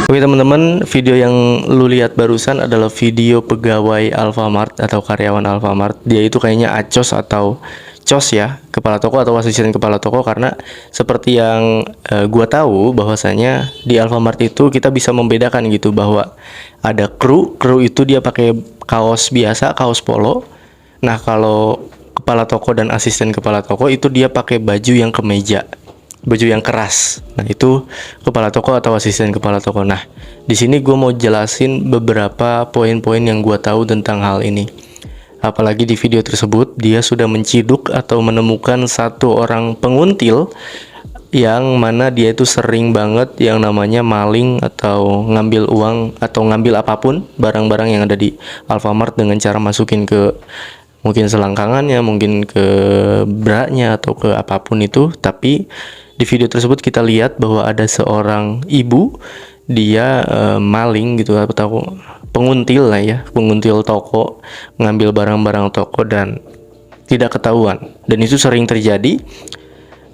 Oke teman-teman, video yang lu lihat barusan adalah video pegawai Alfamart atau karyawan Alfamart. Dia itu kayaknya acos atau cos ya, kepala toko atau asisten kepala toko, karena seperti yang gua tahu bahwasanya di Alfamart itu kita bisa membedakan gitu bahwa ada kru itu dia pakai kaos biasa, kaos polo. Nah, kalau kepala toko dan asisten kepala toko itu dia pakai baju yang kemeja, baju yang keras. Nah, itu kepala toko atau asisten kepala toko. Nah, di sini gue mau jelasin beberapa poin-poin yang gue tahu tentang hal ini. Apalagi di video tersebut dia sudah menciduk atau menemukan satu orang penguntil yang mana dia itu sering banget yang namanya maling atau ngambil uang atau ngambil apapun barang-barang yang ada di Alfamart dengan cara masukin ke mungkin selangkangannya, mungkin ke braknya atau ke apapun itu. Tapi di video tersebut kita lihat bahwa ada seorang ibu, dia maling gitu atau penguntil lah ya, penguntil toko, ngambil barang-barang toko dan tidak ketahuan. Dan itu sering terjadi.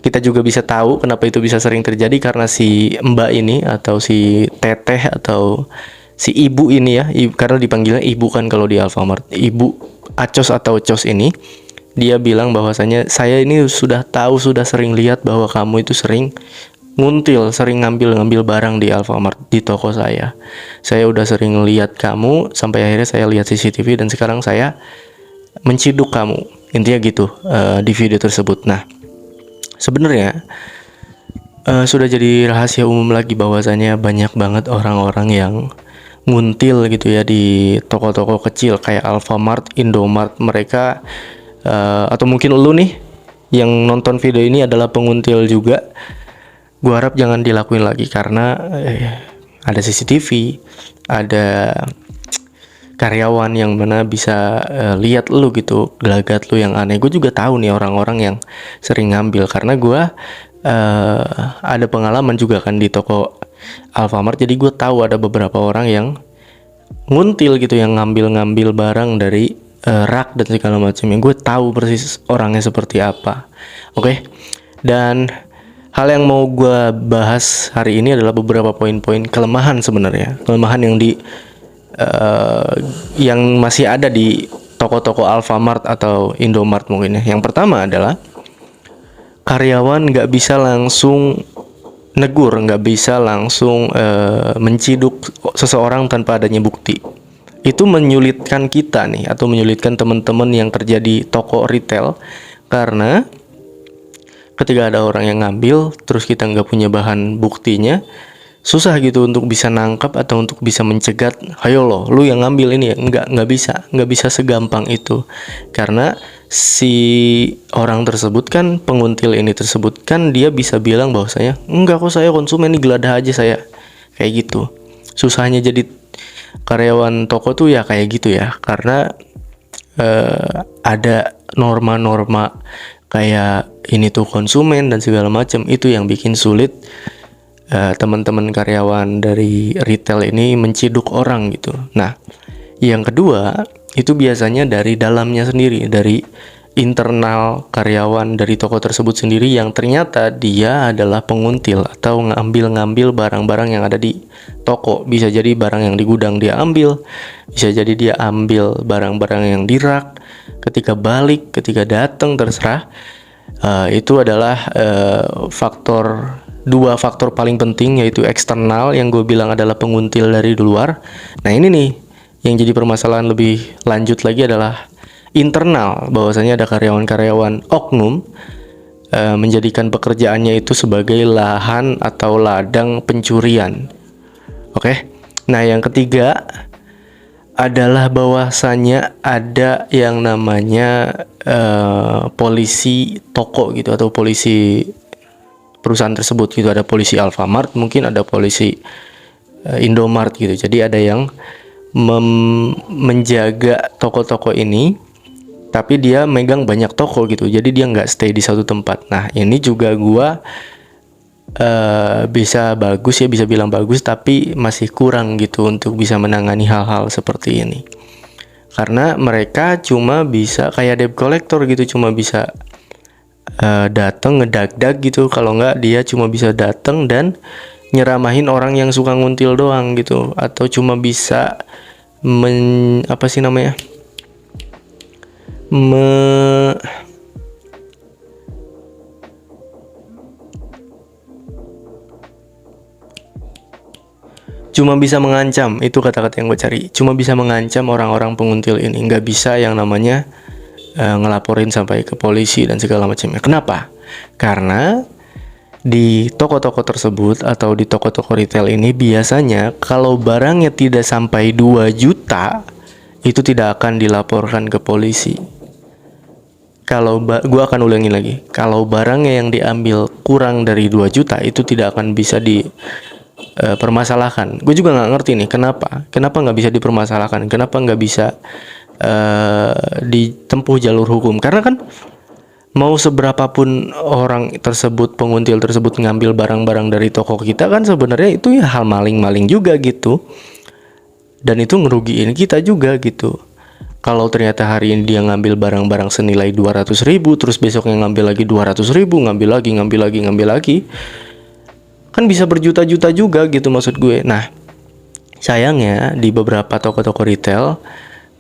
Kita juga bisa tahu kenapa itu bisa sering terjadi karena si mbak ini atau si teteh atau si ibu ini ya, karena dipanggilnya ibu kan kalau di Alfamart, ibu acos atau cos ini, dia bilang bahwasanya saya ini sudah tahu, sudah sering lihat bahwa kamu itu sering nguntil, sering ngambil barang di Alfamart, di toko saya. Saya udah sering lihat kamu sampai akhirnya saya lihat CCTV dan sekarang saya menciduk kamu. Intinya gitu di video tersebut. Nah, sebenarnya sudah jadi rahasia umum lagi bahwasanya banyak banget orang-orang yang nguntil gitu ya di toko-toko kecil kayak Alfamart, Indomart. Mereka atau mungkin lu nih yang nonton video ini adalah penguntil juga. Gua harap jangan dilakuin lagi karena ada CCTV, ada karyawan yang mana bisa lihat lu gitu, gelagat lu yang aneh. Gue juga tahu nih orang-orang yang sering ngambil karena gue ada pengalaman juga kan di toko Alfamart. Jadi gue tahu ada beberapa orang yang nguntil gitu, yang ngambil barang dari rak dan segala macamnya. Gue tahu persis orangnya seperti apa. Oke. Dan hal yang mau gue bahas hari ini adalah beberapa poin-poin kelemahan sebenarnya. Kelemahan yang masih ada di toko-toko Alfamart atau Indomart mungkin ya. Yang pertama adalah karyawan nggak bisa langsung negur, nggak bisa langsung menciduk seseorang tanpa adanya bukti. Itu menyulitkan kita nih, atau menyulitkan teman-teman yang kerja di toko retail, karena ketika ada orang yang ngambil terus kita nggak punya bahan buktinya, susah gitu untuk bisa nangkap atau untuk bisa mencegat. Ayo loh, lu yang ngambil ini ya. Nggak bisa segampang itu, karena si orang tersebut kan, penguntil ini tersebut kan, dia bisa bilang bahwasanya enggak kok, saya konsumen, ini geladah aja saya, kayak gitu. Susahnya jadi karyawan toko tuh ya kayak gitu ya, karena ada norma-norma kayak ini tuh konsumen dan segala macam. Itu yang bikin sulit teman-teman karyawan dari retail ini menciduk orang gitu. Nah, yang kedua itu biasanya dari dalamnya sendiri, dari internal karyawan dari toko tersebut sendiri yang ternyata dia adalah penguntil atau ngambil barang-barang yang ada di toko. Bisa jadi barang yang di gudang dia ambil, bisa jadi dia ambil barang-barang yang di rak. Ketika balik, ketika datang, terserah. Itu adalah dua faktor paling penting, yaitu eksternal yang gue bilang adalah penguntil dari luar. Nah, ini nih yang jadi permasalahan lebih lanjut lagi adalah internal, bahwasanya ada karyawan-karyawan oknum menjadikan pekerjaannya itu sebagai lahan atau ladang pencurian. Oke. Nah, yang ketiga adalah bahwasanya ada yang namanya polisi toko gitu, atau polisi perusahaan tersebut gitu. Ada polisi Alfamart, mungkin ada polisi Indomart gitu. Jadi ada yang menjaga toko-toko ini, tapi dia megang banyak toko gitu, jadi dia nggak stay di satu tempat. Nah, ini juga gua bisa bagus ya, bisa bilang bagus, tapi masih kurang gitu untuk bisa menangani hal-hal seperti ini, karena mereka cuma bisa kayak debt collector gitu, cuma bisa datang ngedag-dag gitu. Kalau nggak, dia cuma bisa datang dan nyeramahin orang yang suka nguntil doang gitu, atau cuma bisa apa sih namanya, cuma bisa mengancam, itu kata-kata yang gue cari, cuma bisa mengancam orang-orang penguntil ini, nggak bisa yang namanya ngelaporin sampai ke polisi dan segala macamnya. Kenapa? Karena di toko-toko tersebut atau di toko-toko retail ini biasanya kalau barangnya tidak sampai 2 juta itu tidak akan dilaporkan ke polisi. Kalau gue akan ulangin lagi, kalau barangnya yang diambil kurang dari 2 juta itu tidak akan bisa permasalahkan. Gue juga nggak ngerti nih kenapa nggak bisa dipermasalahkan, kenapa nggak bisa ditempuh jalur hukum. Karena kan mau seberapapun orang tersebut, penguntil tersebut ngambil barang-barang dari toko kita, kan sebenarnya itu ya hal maling-maling juga gitu, dan itu ngerugiin kita juga gitu. Kalau ternyata hari ini dia ngambil barang-barang senilai 200.000, terus besoknya ngambil lagi 200.000, ngambil lagi, kan bisa berjuta-juta juga gitu maksud gue. Nah, sayangnya di beberapa toko-toko retail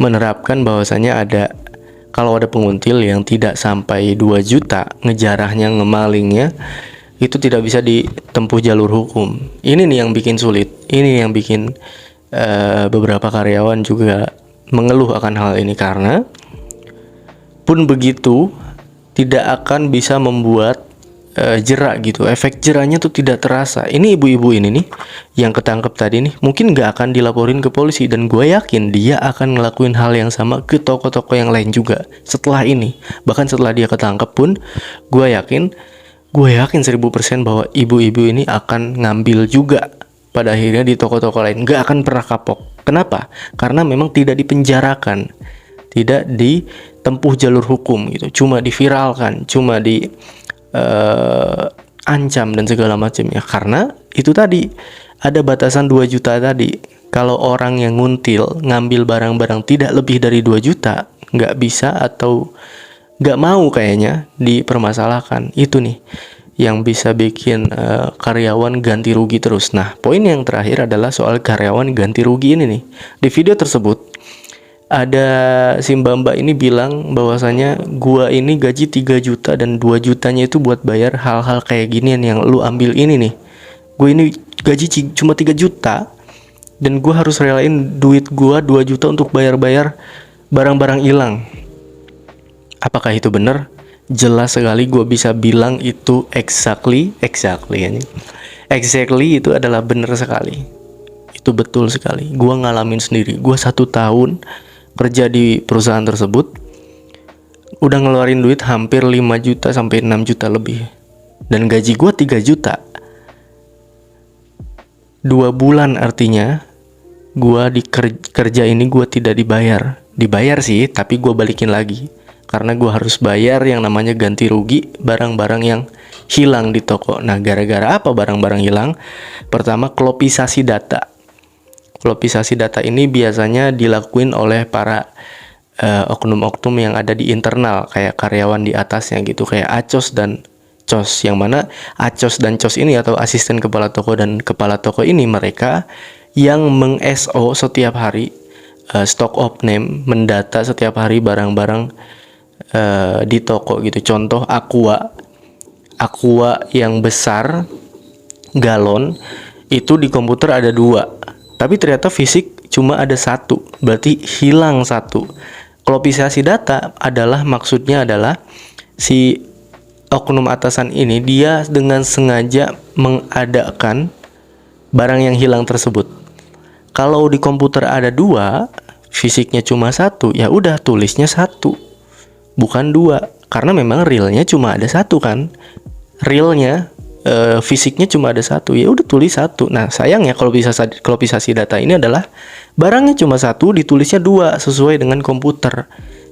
menerapkan bahwasanya kalau ada penguntil yang tidak sampai 2 juta ngejarahnya, ngemalingnya, itu tidak bisa ditempuh jalur hukum. Ini nih yang bikin sulit. Ini yang bikin beberapa karyawan juga mengeluh akan hal ini, karena pun begitu tidak akan bisa membuat jerak gitu. Efek jeraknya tuh tidak terasa. Ini ibu-ibu ini nih yang ketangkep tadi nih mungkin nggak akan dilaporin ke polisi, dan gue yakin dia akan ngelakuin hal yang sama ke toko-toko yang lain juga setelah ini. Bahkan setelah dia ketangkep pun gue yakin 1000% bahwa ibu-ibu ini akan ngambil juga pada akhirnya di toko-toko lain, nggak akan pernah kapok. Kenapa? Karena memang tidak dipenjarakan, tidak ditempuh jalur hukum gitu, cuma diviralkan, cuma ancam dan segala macamnya. Karena itu tadi ada batasan 2 juta tadi. Kalau orang yang nguntil ngambil barang-barang tidak lebih dari 2 juta nggak bisa atau nggak mau kayaknya dipermasalahkan. Itu nih yang bisa bikin karyawan ganti rugi terus. Nah, poin yang terakhir adalah soal karyawan ganti rugi ini nih. Di video tersebut ada si mbak-mbak ini bilang bahwasanya gua ini gaji 3 juta dan 2 jutanya itu buat bayar hal-hal kayak ginian yang lu ambil ini nih. Gue ini gaji cuma 3 juta dan gua harus relain duit gua 2 juta untuk bayar-bayar barang-barang hilang. Apakah itu benar? Jelas sekali gue bisa bilang itu exactly itu adalah benar sekali. Itu betul sekali. Gue ngalamin sendiri. Gue 1 tahun kerja di perusahaan tersebut, udah ngeluarin duit hampir 5 juta sampai 6 juta lebih, dan gaji gue 3 juta 2 bulan. Artinya gue di kerja ini gue tidak dibayar sih, tapi gue balikin lagi karena gue harus bayar yang namanya ganti rugi barang-barang yang hilang di toko. Nah, gara-gara apa barang-barang hilang? Pertama, klopisasi data. Klopisasi data ini biasanya dilakuin oleh para oknum-oknum yang ada di internal, kayak karyawan di atasnya gitu, kayak acos dan cos. Yang mana acos dan cos ini atau asisten kepala toko dan kepala toko ini mereka yang meng-SO setiap hari, stock of name, mendata setiap hari barang-barang di toko gitu. Contoh aqua yang besar galon itu di komputer ada 2, tapi ternyata fisik cuma ada 1, berarti hilang 1. Klopisasi data maksudnya adalah si oknum atasan ini dia dengan sengaja mengadakan barang yang hilang tersebut. Kalau di komputer ada 2, fisiknya cuma 1, ya udah tulisnya 1, bukan 2, karena memang realnya cuma ada 1 kan. Realnya fisiknya cuma ada 1, ya udah tulis 1. Nah, sayangnya klopisasi data ini adalah barangnya cuma 1, ditulisnya 2 sesuai dengan komputer.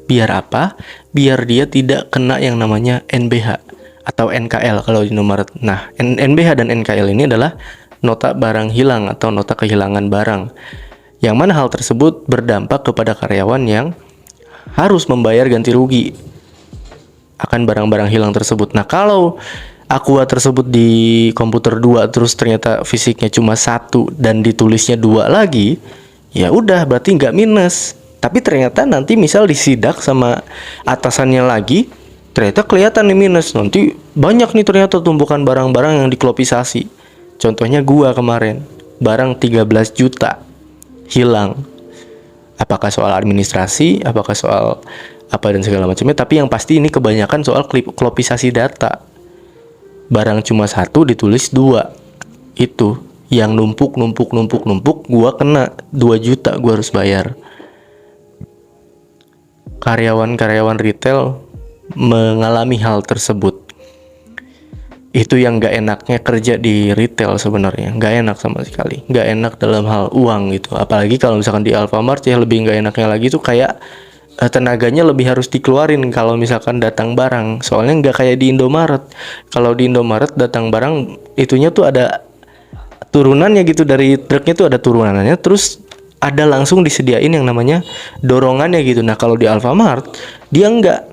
Biar apa? Biar dia tidak kena yang namanya NBH atau NKL kalau di nomor. Nah, NBH dan NKL ini adalah nota barang hilang atau nota kehilangan barang, yang mana hal tersebut berdampak kepada karyawan yang harus membayar ganti rugi akan barang-barang hilang tersebut. Nah, kalau aqua tersebut di komputer 2 terus ternyata fisiknya cuma 1 dan ditulisnya 2 lagi, ya udah berarti nggak minus. Tapi ternyata nanti misal disidak sama atasannya lagi, ternyata kelihatan nih minus. Nanti banyak nih ternyata tumpukan barang-barang yang diklopisasi. Contohnya gua kemarin, barang 13 juta hilang. Apakah soal administrasi, apakah soal apa dan segala macamnya, tapi yang pasti ini kebanyakan soal klopisasi data. Barang cuma 1 ditulis 2. Itu yang numpuk, gua kena 2 juta gua harus bayar. Karyawan-karyawan retail mengalami hal tersebut. Itu yang gak enaknya kerja di retail sebenarnya. Gak enak sama sekali. Gak enak dalam hal uang gitu. Apalagi kalau misalkan di Alfamart ya lebih gak enaknya lagi tuh kayak tenaganya lebih harus dikeluarin kalau misalkan datang barang. Soalnya gak kayak di Indomaret. Kalau di Indomaret datang barang itunya tuh ada turunannya gitu, dari truknya tuh ada turunannya, terus ada langsung disediain yang namanya dorongannya gitu. Nah kalau di Alfamart dia enggak,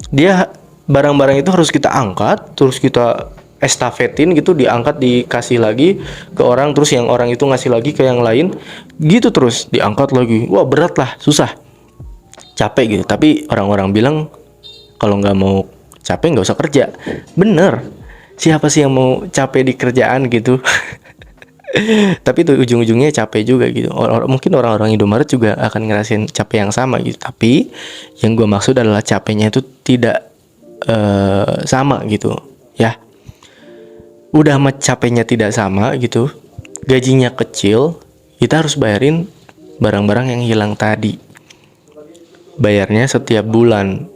dia barang-barang itu harus kita angkat, terus kita estafetin gitu, diangkat dikasih lagi ke orang, terus yang orang itu ngasih lagi ke yang lain gitu, terus diangkat lagi. Wah berat lah, susah, capek gitu. Tapi orang-orang bilang kalau nggak mau capek nggak usah kerja. Bener, siapa sih yang mau capek di kerjaan gitu? Tapi itu ujung-ujungnya capek juga gitu. Mungkin orang-orang Indomaret juga akan ngerasain capek yang sama gitu. Tapi yang gue maksud adalah capeknya itu tidak sama gitu ya. Udah capeknya tidak sama gitu, gajinya kecil, kita harus bayarin barang-barang yang hilang tadi. Bayarnya setiap bulan.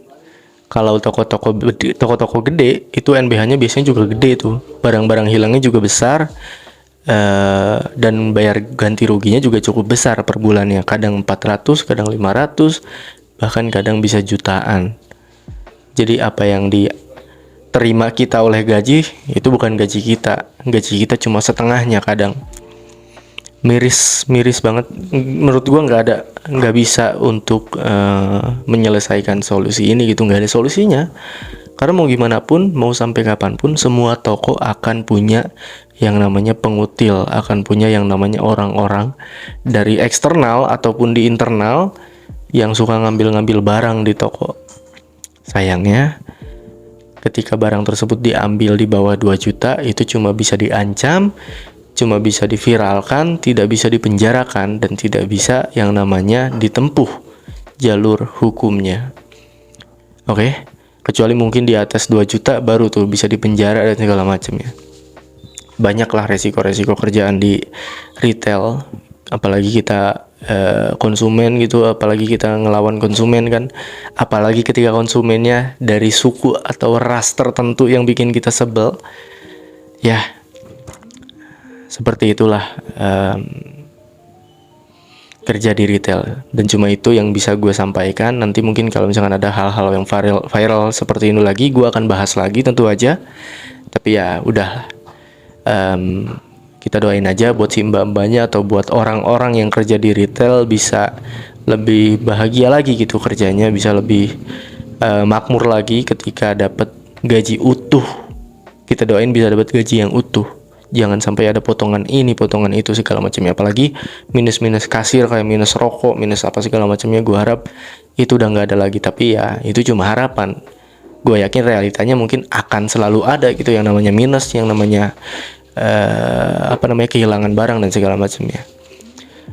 Kalau toko-toko gede itu NBH-nya biasanya juga gede tuh. Barang-barang hilangnya juga besar. Dan bayar ganti ruginya juga cukup besar per bulannya, kadang 400, kadang 500, bahkan kadang bisa jutaan. Jadi apa yang diterima kita oleh gaji itu bukan gaji kita cuma setengahnya, kadang miris banget. Menurut gua nggak bisa untuk menyelesaikan solusi ini gitu, nggak ada solusinya. Karena mau gimana pun, mau sampai kapanpun, semua toko akan punya yang namanya pengutil, akan punya yang namanya orang-orang dari eksternal ataupun di internal yang suka ngambil-ngambil barang di toko. Sayangnya, ketika barang tersebut diambil di bawah 2 juta, itu cuma bisa diancam, cuma bisa diviralkan, tidak bisa dipenjarakan, dan tidak bisa yang namanya ditempuh jalur hukumnya. Oke? Kecuali mungkin di atas 2 juta baru tuh bisa dipenjara dan segala macamnya. Banyaklah resiko-resiko kerjaan di retail, apalagi kita konsumen gitu, apalagi kita ngelawan konsumen kan, apalagi ketika konsumennya dari suku atau ras tertentu yang bikin kita sebel. Ya, seperti itulah kerja di retail, dan cuma itu yang bisa gue sampaikan. Nanti mungkin kalau misalkan ada hal-hal yang viral seperti ini lagi, gue akan bahas lagi tentu aja. Tapi ya udah, kita doain aja buat si mbak-mbaknya atau buat orang-orang yang kerja di retail bisa lebih bahagia lagi gitu kerjanya, bisa lebih makmur lagi ketika dapat gaji utuh. Kita doain bisa dapat gaji yang utuh. Jangan sampai ada potongan ini, potongan itu, segala macamnya. Apalagi minus-minus kasir, kayak minus rokok, minus apa segala macamnya. Gue harap itu udah nggak ada lagi. Tapi ya itu cuma harapan. Gue yakin realitanya mungkin akan selalu ada gitu yang namanya minus, yang namanya kehilangan barang dan segala macamnya.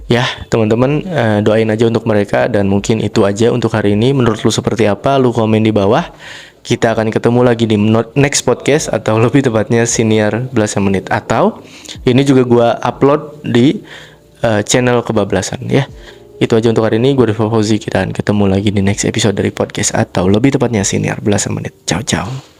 Ya teman-teman, doain aja untuk mereka. Dan mungkin itu aja untuk hari ini. Menurut lu seperti apa? Lu komen di bawah. Kita akan ketemu lagi di next podcast, atau lebih tepatnya Siniar Belasan Menit. Atau ini juga gue upload di channel Kebablasan ya. Itu aja untuk hari ini. Gue Rifa Fauzi. Kita akan ketemu lagi di next episode dari podcast, atau lebih tepatnya Siniar Belasan Menit. Ciao ciao.